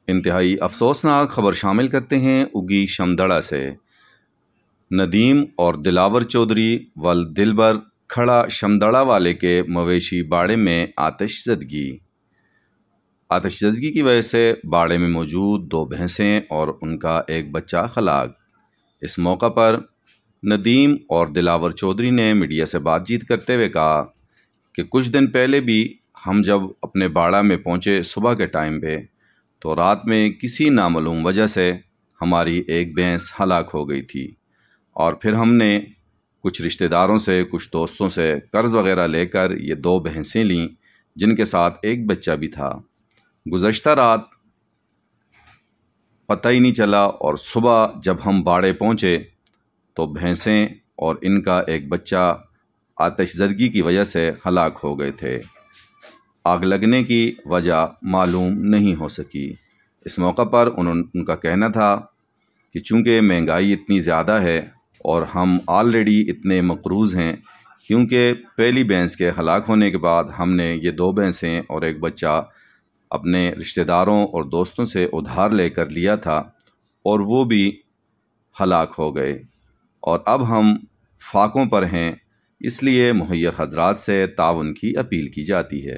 انتہائی افسوسناک خبر شامل کرتے ہیں اگی شمدڑا سے۔ ندیم اور دلاور چودھری دلبر کھڑا شمدڑا والے کے مویشی باڑے میں آتش زدگی کی وجہ سے باڑے میں موجود 2 بھینسیں اور ان کا ایک بچہ ہلاک۔ اس موقع پر ندیم اور دلاور چودھری نے میڈیا سے بات چیت کرتے ہوئے کہا کہ کچھ دن پہلے بھی ہم جب اپنے باڑہ میں پہنچے صبح کے ٹائم پہ، تو رات میں کسی نامعلوم وجہ سے ہماری ایک بھینس ہلاک ہو گئی تھی، اور پھر ہم نے کچھ رشتہ داروں سے، کچھ دوستوں سے قرض وغیرہ لے کر یہ 2 بھینسیں لیں، جن کے ساتھ ایک بچہ بھی تھا۔ گزشتہ رات پتہ ہی نہیں چلا، اور صبح جب ہم باڑے پہنچے تو بھینسیں اور ان کا ایک بچہ آتش زدگی کی وجہ سے ہلاک ہو گئے تھے۔ آگ لگنے کی وجہ معلوم نہیں ہو سکی۔ اس موقع پر ان کا کہنا تھا کہ چونکہ مہنگائی اتنی زیادہ ہے اور ہم آلریڈی اتنے مقروض ہیں، کیونکہ پہلی بھینس کے ہلاک ہونے کے بعد ہم نے یہ 2 بھینسیں اور ایک بچہ اپنے رشتہ داروں اور دوستوں سے ادھار لے کر لیا تھا، اور وہ بھی ہلاک ہو گئے، اور اب ہم فاقوں پر ہیں، اس لیے مہیر حضرات سے تعاون کی اپیل کی جاتی ہے۔